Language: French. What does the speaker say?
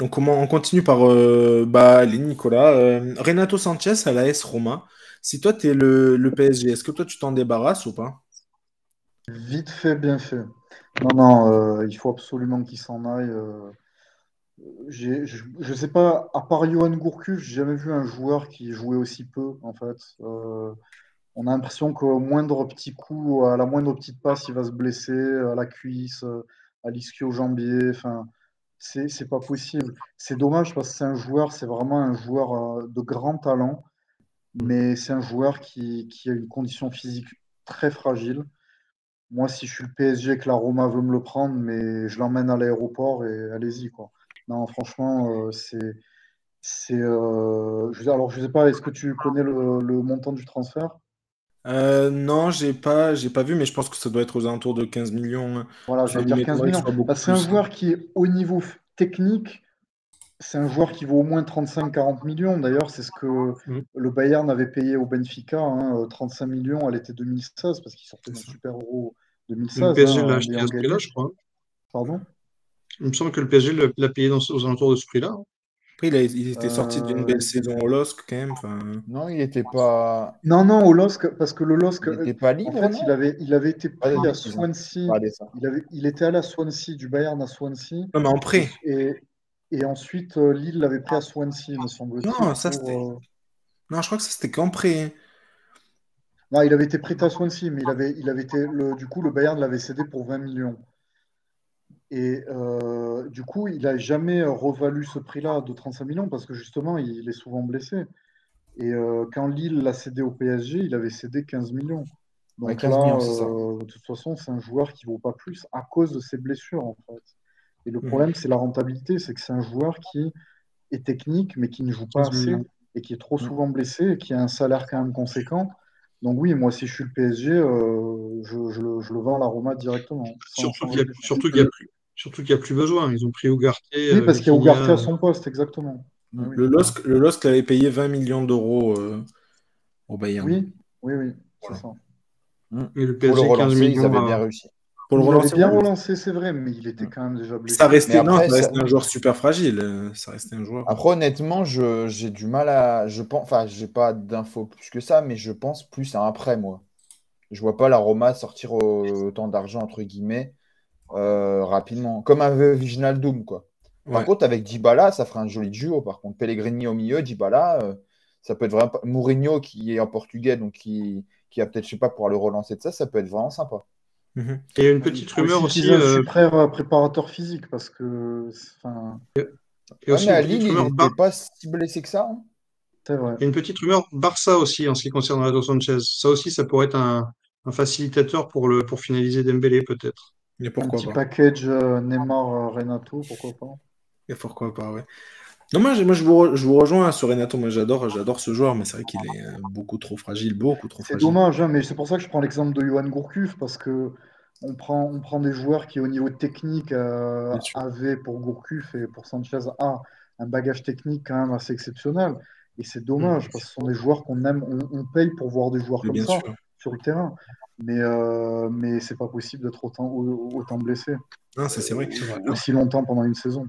On continue par allez, Nicolas. Renato Sanchez à la S Roma. Si toi, tu es le PSG, est-ce que toi, tu t'en débarrasses ou pas? Vite fait, bien fait. Non, non, il faut absolument qu'il s'en aille. Je sais pas, à part Johan Gourcuff, j'ai jamais vu un joueur qui jouait aussi peu, en fait. On a l'impression qu'au moindre petit coup, à la moindre petite passe, il va se blesser à la cuisse, à l'ischio-jambier. Enfin, c'est pas possible. C'est dommage parce que c'est un joueur, c'est vraiment un joueur de grand talent, mais c'est un joueur qui a une condition physique très fragile. Moi, si je suis le PSG et que la Roma veut me le prendre, mais je l'emmène à l'aéroport et allez-y, quoi. Non, franchement, alors, je sais pas, est-ce que tu connais le montant du transfert? Non, j'ai pas vu, mais je pense que ça doit être aux alentours de 15 millions, hein. Voilà, Ça j'allais dire 15 m'étonnerait que ce millions. soit beaucoup Parce que c'est un plus, hein. joueur qui est au niveau technique, c'est un joueur qui vaut au moins 35-40 millions. D'ailleurs, c'est ce que Mm. le Bayern avait payé au Benfica, hein, 35 millions à l'été 2016, parce qu'il sortait C'est d'un ça. Super Euro Le 2016, PSG hein, l'a en acheté à l'ayant ce prix-là, gagné. je crois. Pardon? Il me semble que le PSG l'a payé aux alentours de ce prix-là, hein. Après, il était sorti d'une Euh, belle saison au LOSC quand même. Enfin, Non, il était pas. Non, non, au LOSC, parce que le LOSC, Il était pas en libre, fait, non? il avait été Pas de pris à bêtises, hein. Swansea. Regardez ça. Il était à la Swansea, du Bayern à Swansea. non, mais en Et, prêt. et, et ensuite, Lille l'avait pris à Swansea, me semble-t-il, Non, ça pour. c'était. Non, je crois que ça c'était qu'en prêt, hein. Non, il avait été prêté à Swansea, mais il avait été. Du coup, le Bayern l'avait cédé pour 20 millions. Et du coup, il n'a jamais revalu ce prix-là de 35 millions parce que justement, il est souvent blessé. Et quand Lille l'a cédé au PSG, il avait cédé 15 millions. Ouais, Donc 15 là, millions, c'est ça. de toute façon, c'est un joueur qui ne vaut pas plus à cause de ses blessures, en fait. Et le Mhm. problème, c'est la rentabilité, c'est que c'est un joueur qui est technique, mais qui ne joue pas 15 assez millions. et qui est trop Mm. souvent blessé et qui a un salaire quand même conséquent. Donc oui, moi, si je suis le PSG, je le vends à la Roma directement, Surtout sans qu'il y a, réfléchir. surtout qu'il y a plus besoin. Ils ont pris Ugarte, Oui, parce qu'il y a Ougarté à Vitinha. son poste, exactement. Ah oui, Le LOSC l'avait payé 20 millions d'euros au Bayern. oui, oui, oui, c'est Voilà. ça. Mm. Et le Pour le PSG, 15 relancer, ils millions. avaient bien réussi. Pour le Il avait relancer, bien ouais. relancé, c'est vrai, mais il était Mm. quand même déjà Ça blessé. Mais restait, non, après, ça restait un joueur super fragile. Ça restait un joueur. après, honnêtement, j'ai du mal à. Je pense, enfin, j'ai pas d'infos plus que ça, mais je pense plus à un prêt, moi. Je vois pas la Roma sortir autant d'argent, entre guillemets, rapidement. Comme un Wijnaldum, quoi. Par Ouais. contre, avec Dybala, ça ferait un joli duo. Par contre, Pellegrini au milieu, Dybala, ça peut être vraiment. Mourinho, qui est en portugais, donc qui a peut-être, je sais pas, pouvoir le relancer de ça, ça peut être vraiment sympa. Mhm. Et il y a une Il petite faut rumeur aussi aussi. utiliser un super préparateur physique parce que, enfin, Et Ouais, aussi mais une à petite Lille, il rumeur. n'était pas si blessé que ça, hein. c'est vrai. Il y a une petite rumeur Barça aussi en ce qui concerne Renato Sanchez. Ça aussi, ça pourrait être un facilitateur pour finaliser Dembélé, peut-être. Et Un pourquoi petit pas? package Neymar Renato, pourquoi pas. Et pourquoi pas, ouais. Non, moi je vous rejoins hein, sur Renato. Moi, j'adore ce joueur, mais c'est vrai qu'il est beaucoup trop fragile, beaucoup trop C'est fragile. dommage, hein, mais c'est pour ça que je prends l'exemple de Johan Gourcuff parce que on prend des joueurs qui, au niveau technique, Bien sûr. avaient pour Gourcuff et pour Sanchez un bagage technique quand même assez exceptionnel. Et c'est Mhm. dommage parce que ce sont des joueurs qu'on aime, on paye pour voir des joueurs Mais comme bien ça sûr. sur le terrain. Mais c'est pas possible d'être autant blessé Non, ça c'est vrai. aussi longtemps pendant une saison.